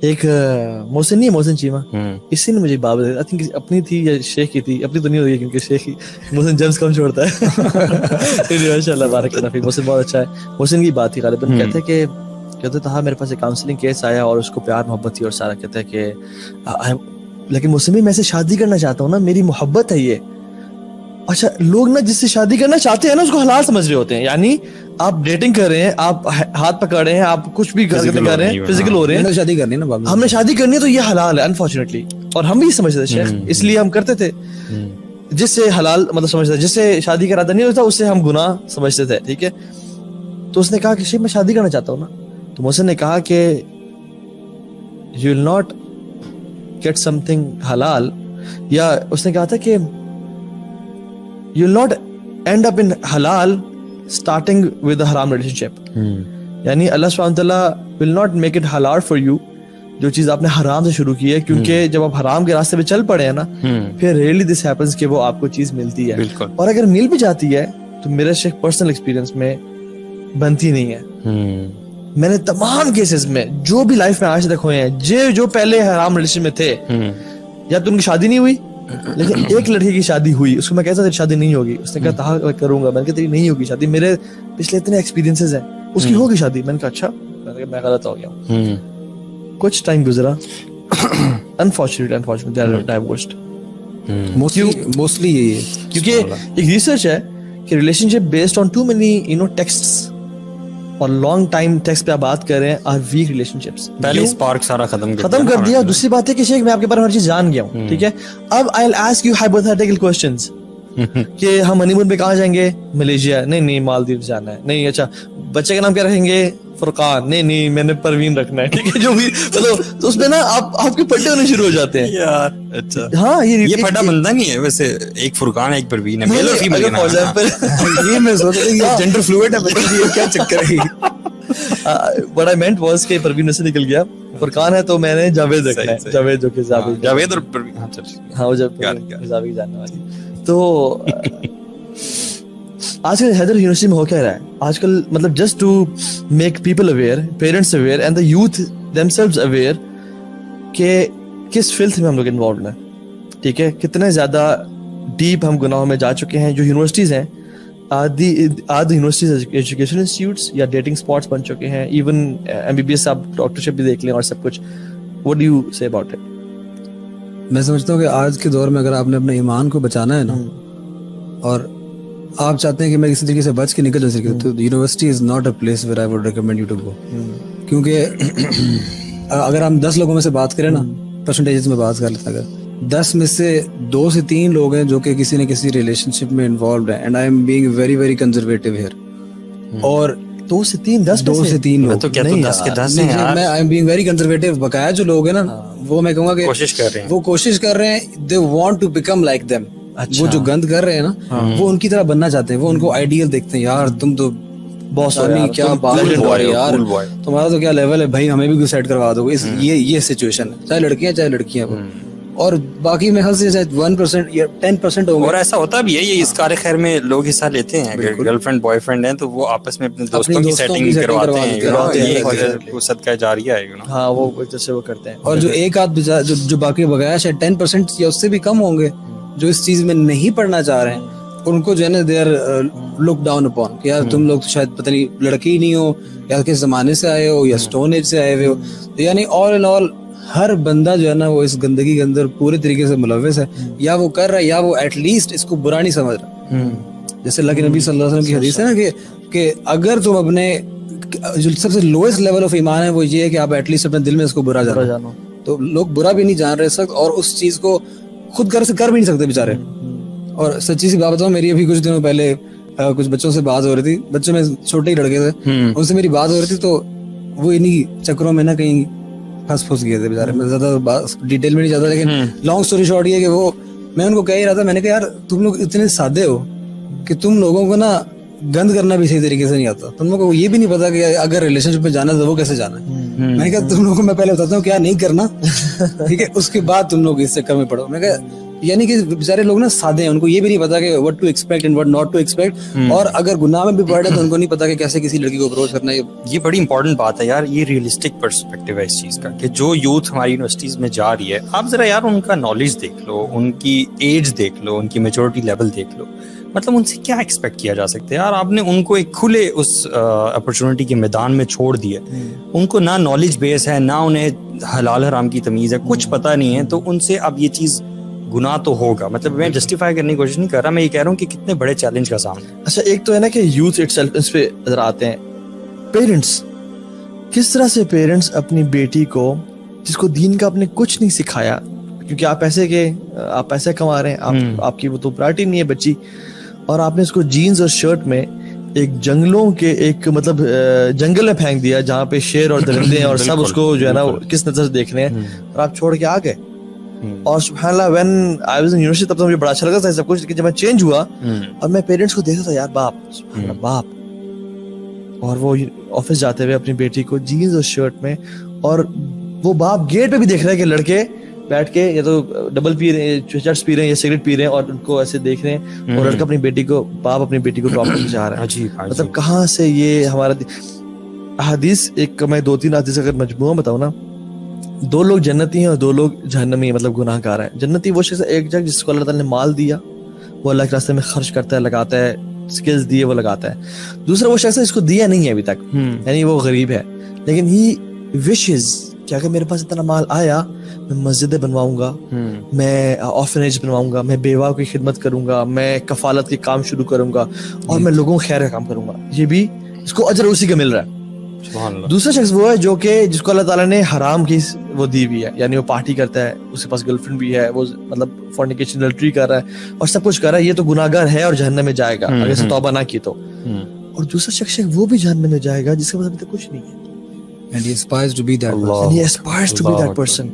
ایک محسن نہیں ہے, محسن چیمہ, اسی نے مجھے بات بتائی, آئی تھنک اپنی تھی یا شیخ کی تھی, اپنی تو نہیں ہوئی کیونکہ شیخ ہی محسن جمس کم چھوڑتا ہے. ماشاء اللہ بارک اللہ فیک, محسن بہت اچھا ہے. محسن کی بات تھی غالباً, کہتے تھا میرے پاس ایک کاؤنسلنگ کیس آیا اور اس کو پیار محبت تھی اور سارا, کہتا ہے کہ لیکن محسن بھی میں سے شادی کرنا چاہتا ہوں نا, میری محبت ہے یہ. اچھا, لوگ نا جس سے شادی کرنا چاہتے ہیں نا اس کو حلال سمجھ رہے ہوتے ہیں. یعنی آپ ڈیٹنگ کر رہے ہیں, آپ ہاتھ پکڑ رہے ہیں, آپ کچھ بھی کر رہے ہیں, فزیکل ہو رہے ہیں, شادی کرنی ہے نا, ہم نے شادی کرنی ہے تو یہ حلال ہے انفارچونیٹلی. اور ہم بھی سمجھتے تھے شیخ, اس لیے ہم کرتے تھے. جس سے حلال مطلب سمجھتے تھے, جس سے شادی کا ارادہ نہیں ہوتا اس سے ہم گناہ سمجھتے تھے. ٹھیک ہے, تو اس نے کہا کہ شیخ میں شادی کرنا چاہتا ہوں نا. تو محسن نے کہا کہ you will not get something حلال, یا اس نے کہا تھا کہ you will not end up in halal starting with a haram relationship. یعنی اللہ سبحانہ وتعالیٰ will not make it halal for you جو چیز آپ نے حرام سے شروع کی ہے, کیونکہ جب آپ حرام کے راستے پہ چل پڑے ہیں نا, پھر ریئلی دس ہیپنس کہ وہ آپ کو چیز ملتی ہے. اور اگر مل بھی جاتی ہے تو میرے شیخ پرسنل ایکسپیرینس میں بنتی نہیں ہے. میں نے تمام کیسز میں جو بھی لائف میں آج تک ہوئے ہیں, جو پہلے حرام ریلیشن میں تھے, یا تو ان کی شادی نہیں ہوئی, لیکن ایک لڑکی کی شادی ہوئی, اس کو میں کہتا تیری شادی نہیں ہوگی, اس نے کہا تھا میں کروں گا, میں نے کہا تیری نہیں ہوگی شادی, میرے پچھلے اتنے ایکسپیرینسز ہیں, اس کی ہوگی شادی. میں نے کہا اچھا, میں غلط ہو گیا ہوں. کچھ ٹائم گزرا, انفارچونیٹلی ڈائیورسڈ. موسٹلی یہی ہے, کیونکہ ایک ریسرچ ہے کہ relationship based on too many texts اور لانگ ٹائم ٹیکسٹ پہ آپ بات کر رہے ہیں آر ویک ریلیشن شپس. پہلے اسپارک سارا ختم کر دیا. دوسری بات ہے کہ شیخ میں آپ کے بارے میں ہر چیز جان گیا ہوں, ٹھیک ہے, اب I will ask you hypothetical questions کہ ہم ہنی مون پہ کہاں جائیں گے, ملیشیا, نہیں مالدیو جانا ہے, نہیں اچھا بچے کا نام کیا رکھیں گے, فرقان, نہیں میں نے پروین رکھنا ہے, ٹھیک ہے, جو بھی مطلب تو اس میں نا آپ کے پٹے ہونے شروع ہو جاتے ہیں یار. اچھا ہاں, یہ پھٹا بنتا نہیں ہے ویسے, ایک فرقان ایک پروین ہے, میل اور فیمیل فار ایگزامپل. یہ میں سوچ رہا ہوں جینڈر فلوئڈ ہے, کیا چکر ہے. What I meant was کہ پروین سے نکل گیا, فرقان ہے تو میں نے جاوید رکھنا ہے, جاوید جو کہ جاوید اور پروین, ہاں وہ جب جاوید جاننے والی. تو آج کل حیدر یونیورسٹی میں ہو کیا رہا ہے آج کل, مطلب just to make people aware, parents aware and the youth themselves aware کہ کس فلتھ میں ہم لوگ انوالوڈ ہیں. ٹھیک ہے, کتنے زیادہ ڈیپ ہم گناہوں میں جا چکے ہیں. جو یونیورسٹیز ہیں, آدھی یونیورسٹیز ایجوکیشن انسٹیٹیوٹس یا ڈیٹنگ اسپاٹس بن چکے ہیں. ایون MBBS آپ ڈاکٹرشپ بھی دیکھ لیں اور سب کچھ. What do you say about it? میں سمجھتا ہوں کہ آج کے دور میں اگر آپ نے اپنے ایمان کو بچانا ہے نا, اور آپ چاہتے ہیں کہ میں کسی طریقے سے بچ کے نکل جا سکوں, تو university is not a place where I would recommend you to go. کیونکہ اگر ہم 10 لوگوں میں سے بات کریں نا, پرسنٹیجز میں بات کر لیتے ہیں, اگر 10 میں سے 2 سے 3 لوگ ہیں جو کہ کسی نہ کسی ریلیشن شپ میں انوالوڈ ہیں, and I am being very very conservative here, اور 2 سے 3 لوگ تو کیا تو 10 کے 10 ہیں یار. میں آئی ایم بینگ ویری کنزرویٹو. بقایا جو لوگ ہیں نا, وہ میں کہوں گا کہ وہ کوشش کر رہے ہیں, they want to become like them. وہ جو گند کر رہے ہیں نا, وہ ان کی طرح بننا چاہتے ہیں, وہ ان کو آئیڈیل دیکھتے ہیں. یار تم تو باس ہو یار, کیا بات ہے یار, تمہارا تو کیا لیول ہے بھائی, ہمیں بھی سیٹ کروا دو. یہ سچویشن ہے, چاہے لڑکیاں اور باقی میں خاص 1% یا 10% ہوں گے. اور ایسا ہوتا بھی ہے, یہ اس کار خیر میں لوگ حصہ لیتے ہیں. اگر گرل فرینڈ بوائے فرینڈ ہیں تو وہ آپس میں اپنے دوستوں کی سیٹنگ کرواتے ہیں, وہ صدقہ جاریہ ہے نا. ہاں وہ جیسے وہ کرتے ہیں. اور جو ایک آدھ جو باقی بغیر شاید 10% یا اس سے بھی کم ہوں گے جو اس چیز میں نہیں پڑھنا چاہ رہے ہیں, ان کو جو ہے نا they are look down upon کہ یار تم لوگ شاید پتہ نہیں لڑکی ہی نہیں ہو, یا کس زمانے سے آئے ہو, یا اسٹون ایج سے آئے ہوئے ہو. یعنی آل ان آل ہر بندہ جو ہے نا وہ اس گندگی کے اندر پورے طریقے سے ملوث ہے, یا وہ کر رہا ہے یا وہ ایٹ لیسٹ اس کو برا نہیں سمجھ رہا. جیسے اللہ کے نبی صلی اللہ علیہ وسلم کی حدیث ہے نا کہ اگر تم اپنے جو سب سے لوئسٹ لیول آف ایمان ہے وہ یہ ہے کہ آپ ایٹ لیسٹ اپنے دل میں اس کو برا جانو. تو لوگ برا بھی نہیں جان رہے سکتے, اور اس چیز کو خود کر بھی نہیں سکتے بےچارے. اور سچی سی بات بتاؤں, میری ابھی کچھ دنوں پہلے کچھ بچوں سے بات ہو رہی تھی, بچوں میں چھوٹے ہی لڑکے تھے, ان سے میری بات ہو رہی تھی, تو وہ انہیں چکروں میں نا کہیں پھنس گئے تھے بےچارے. میں زیادہ ڈیٹیل میں نہیں جاتا, لیکن لانگ اسٹوری شارٹ یہ کہ وہ, میں ان کو کہہ ہی رہا تھا, میں نے کہا یار تم لوگ اتنے سادے ہو کہ تم لوگوں کو نا گند کرنا بھی صحیح طریقے سے نہیں آتا, تم لوگوں کو یہ بھی نہیں پتا کہ اگر ریلیشن شپ میں جانا ہے تو وہ کیسے جانا ہے. میں نے کہا تم لوگوں کو میں پہلے بتاتا ہوں کیا نہیں کرنا, ٹھیک ہے, اس کے بعد تم لوگ اس چکر میں پڑو. میں کہا یعنی کہ بیچارے لوگ نا سادے ہیں, ان کو یہ بھی نہیں پتا کہ what to expect and what not to expect, اور اگر گناہ میں بھی پڑ رہے تو ان کو نہیں پتا کہ کیسے کسی لڑکی کو اپروچ کرنا ہے. یہ بڑی امپورٹنٹ بات ہے یار, یہ ریئلسٹک پرسپیکٹیو ہے اس چیز کا کہ جو یوتھ ہماری یونیورسٹیز میں جا رہی ہے, آپ ذرا یار ان کا نالج دیکھ لو, ان کی ایج دیکھ لو, ان کی میچورٹی لیول دیکھ لو, مطلب ان سے کیا ایکسپیکٹ کیا جا سکتا ہے یار. آپ نے ان کو ایک کھلے اس اپرچونٹی کے میدان میں چھوڑ دیا, ان کو نہ نالج بیس ہے, نہ انہیں حلال حرام کی تمیز ہے, کچھ پتہ نہیں ہے, تو ان سے اب یہ چیز گناہ تو ہوگا. مطلب میں جسٹیفائی کرنے کی کوشش نہیں کر رہا, میں یہ کہہ رہا ہوں کہ کتنے بڑے چیلنج کا سامنا. اچھا ایک تو ہے نا کہ یوتھ اٹ سیلف, اس پہ نظر آتے ہیں پیرنٹس, کس طرح سے پیرنٹس اپنی بیٹی کو جس کو دین کا آپ نے کچھ نہیں سکھایا, کیونکہ آپ پیسے کما رہے ہیں, آپ کی وہ تو پرائرٹی نہیں ہے بچی, اور آپ نے اس کو جینز اور شرٹ میں ایک جنگلوں کے ایک مطلب جنگل میں پھینک دیا جہاں پہ شیر اور درندے ہیں اور سب اس کو جو ہے نا کس نظر سے دیکھ رہے ہیں, اور آپ چھوڑ کے آ گئے. اور سبحان اللہ when I was in university تب تو مجھے بڑا اچھا لگتا تھا سب کچھ, لیکن جب میں چینج ہوا اور میں پیرنٹس کو دیکھتا تھا یار باپ, اور وہ آفس جاتے ہوئے اپنی بیٹی کو جینز اور شرٹ میں, اور وہ باپ گیٹ پہ بھی دیکھ رہے ہیں کہ لڑکے بیٹھ کے یا تو ڈبل پی رہے ہیں, چرس پی رہے ہیں یا سگریٹ پی رہے ہیں, اور ان کو ایسے دیکھ رہے ہیں, اور لڑکا اپنی بیٹی کو ڈراپ کرنے جا رہا ہے. مطلب کہاں سے یہ ہمارا حدیث, ایک میں 2-3 حدیث اگر مجموعہ بتاؤں نا, 2 لوگ جنتی ہیں اور 2 لوگ جہنمی, مطلب گناہ گار ہیں. جنتی وہ شخص ایک جگہ جس کو اللہ تعالیٰ نے مال دیا, وہ اللہ کے راستے میں خرچ کرتا ہے, لگاتا ہے, سکلز دیے وہ لگاتا ہے. دوسرا وہ شخص ہے جس کو دیا نہیں ہے ابھی تک, یعنی وہ غریب ہے, لیکن ہی وشز کہ اگر میرے پاس اتنا مال آیا میں مسجدیں بنواؤں گا, میں آرفنیج بنواؤں گا, میں بیواؤں کی خدمت کروں گا, میں کفالت کے کام شروع کروں گا, اور میں لوگوں کو خیر کا کام کروں گا. یہ بھی اس کو اجر اسی کا مل رہا ہے. دوسرا شخص وہ ہے جو کہ جس کو اللہ تعالیٰ نے حرام کی وہ دی ہوئی ہے, یعنی وہ پارٹی کرتا ہے, اس کے پاس گرل فرینڈ بھی ہے, وہ مطلب فورنیکیشن اڈلٹری کر رہا ہے اور سب کچھ کر رہا ہے, یہ تو گناہ گار ہے اور جہنم میں جائے گا اگر اسے توبہ نہ کی تو. اور دوسرا شخص وہ بھی جہنم میں جائے گا جس کے پاس ابھی تک کچھ نہیں ہے, and he aspires to be that person.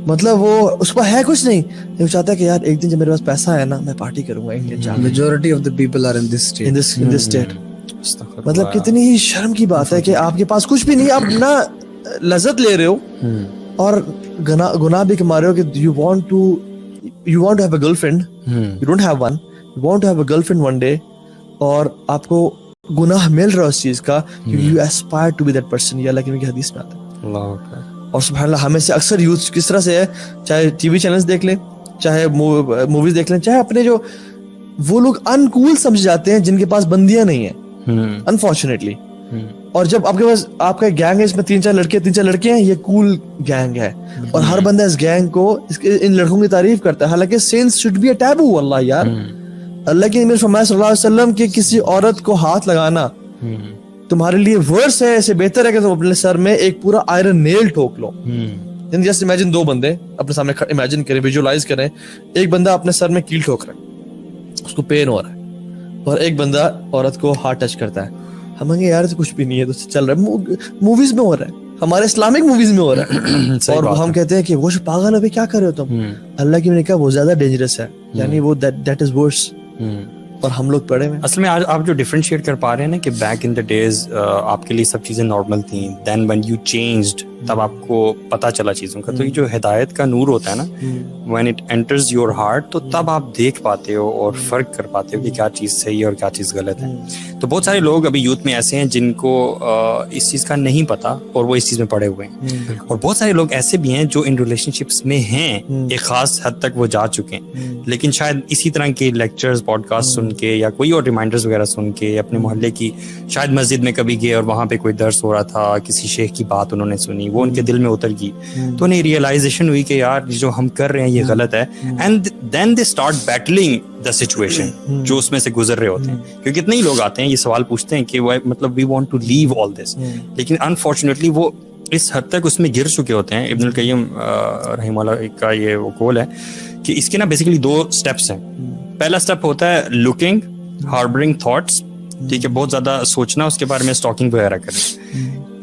مطلب وہ اس پہ ہے کچھ نہیں, وہ چاہتا ہے کہ یار ایک دن جب میرے پاس پیسہ ہے نا میں پارٹی کروں گا انگلینڈ جا کے. Majority of the people are in this state. مطلب کتنی ہی شرم کی بات ہے کہ آپ کے پاس کچھ بھی نہیں, آپ نہ لذت لے رہے ہو اور گناہ بھی کما رہے ہو کہ you want to have a girlfriend, you don't have one, you want to have a girlfriend one day, اور آپ کو گناہ مل رہا ہے اس چیز کا کیونکہ you aspire to be that person. یہ اللہ کی حدیث میں آتا ہے. اور سبحان اللہ ہمیں سے اکثر یوتھ کس طرح سے ہے, چاہے ٹی وی چینلز دیکھ لیں, چاہے موویز دیکھ لیں, چاہے اپنے جو وہ لوگ انکول سمجھ جاتے ہیں جن کے پاس بندیاں نہیں ہیں انفارچونیٹلی, اور جب آپ کے پاس آپ کا گینگ ہے اس میں 3-4 لڑکے 3-4 لڑکے ہیں, یہ کول گینگ ہے, اور ہر بندہ اس گینگ کو ان لڑکوں کی تعریف کرتا ہے, حالانکہ sense should be a taboo. واللہ یار اللہ کے نبی فرمایا صلی اللہ علیہ وسلم کہ کسی عورت کو ہاتھ لگانا تمہارے لیے ورس ہے, ایسے بہتر ہے کہ تم اپنے سر میں ایک پورا آئرن نیل ٹھوک لو. جسٹ امیجن 2 بندے اپنے سامنے امیجن کریں, ویژوالائز کریں, ایک بندہ اپنے سر میں کیل ٹھوک رہا ہے, اس کو پین ہو رہا ہے, اور ایک بندہ عورت کو ہاتھ ٹچ کرتا ہے. ہم کہیں یار تو کچھ بھی نہیں ہے, تو چل رہا ہے, موویز میں ہو رہا ہے, ہمارے اسلامک موویز میں ہو رہا ہے, اور ہم کہتے ہیں کہ وہ پاگل ہے, کیا کر رہے ہو تم. اللہ کی نے کہا وہ زیادہ ڈینجرس ہے, یعنی وہ دیٹ از ورس, اور ہم لوگ پڑھے ہوئے. اصل میں آج آپ جو ڈفرینشیٹ کر پا رہے ہیں نا کہ بیک ان دا ڈیز آپ کے لیے سب چیزیں نارمل تھیں, دین وین یو چینجڈ تب آپ کو پتہ چلا چیزوں کا. تو یہ جو ہدایت کا نور ہوتا ہے نا, when it enters your heart, تو تب آپ دیکھ پاتے ہو اور فرق کر پاتے ہو کہ کیا چیز صحیح ہے اور کیا چیز غلط ہے. تو بہت سارے لوگ ابھی یوتھ میں ایسے ہیں جن کو اس چیز کا نہیں پتا اور وہ اس چیز میں پڑے ہوئے ہیں, اور بہت سارے لوگ ایسے بھی ہیں جو ان ریلیشن شپس میں ہیں, ایک خاص حد تک وہ جا چکے ہیں, لیکن شاید اسی طرح کے لیکچرز پوڈ کاسٹ سن کے یا کوئی اور ریمائنڈرز وغیرہ سن کے, اپنے محلے کی شاید مسجد میں کبھی گئے اور وہاں پہ کوئی درس ہو رہا تھا, کسی شیخ کی بات انہوں نے سنی, وہ ان کے دل میں اتر گئی, تو انہیں ریئلائزیشن ہوئی کہ یار جو ہم کر رہے ہیں یہ غلط ہے, and then they start battling the situation جو اس میں سے گزر رہے ہوتے ہیں. کیونکہ اتنے ہی لوگ آتے ہیں یہ سوال پوچھتے ہیں کہ مطلب وی وانٹ ٹو لیو آل دس, لیکن انفارچونیٹلی وہ اس حد تک اس میں گر چکے ہوتے ہیں. ابن القیم رحمہ اللہ کا یہ وہ قول ہے کہ اس کے نا بیسیکلی 2 اسٹیپس ہیں. پہلا اسٹیپ ہوتا ہے لوکنگ, ہاربرنگ تھاٹس, ٹھیک ہے, بہت زیادہ سوچنا, اس کے بارے میں اسٹاکنگ وغیرہ کریں.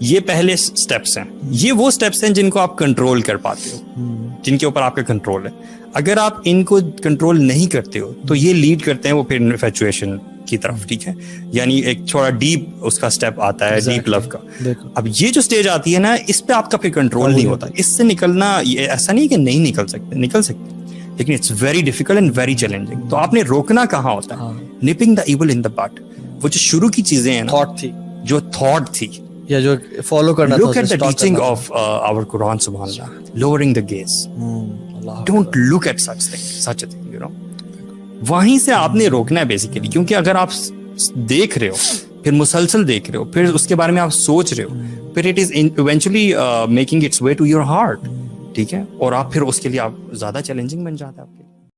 یہ پہلے سٹیپس ہیں, یہ وہ سٹیپس ہیں جن کو آپ کنٹرول کر پاتے ہو, جن کے اوپر آپ کا کنٹرول ہے. اگر آپ ان کو کنٹرول نہیں کرتے ہو تو یہ لیڈ کرتے ہیں وہ پھر انفیچویشن کی طرف, ٹھیک ہے, یعنی ایک تھوڑا ڈیپ اس کا سٹیپ آتا ہے, ڈیپ لو کا. اب یہ جو سٹیج آتی ہے نا, اس پہ آپ کا پھر کنٹرول نہیں ہوتا. اس سے نکلنا ایسا نہیں کہ نہیں نکل سکتے, لیکن it's very difficult and very challenging. تو آپ نے روکنا کہاں ہوتا ہے؟ Nipping the evil in the bud. وہ جو شروع کی چیزیں ہیں نا, تھاٹ تھی جو تھاٹ تھی, یا جو فالو کرنا تھا, look at the teaching of our Quran, subhanallah, lowering the gaze. Don't look at such a thing, you know. وہیں سے آپ نے روکنا ہے بیسیکلی, کیونکہ اگر آپ دیکھ رہے ہو, پھر مسلسل دیکھ رہے ہو, پھر اس کے بارے میں آپ سوچ رہے ہو, پھر it is eventually making its way to your heart, ٹھیک ہے, اور آپ پھر اس کے لیے آپ زیادہ چیلنجنگ بن جاتا ہے.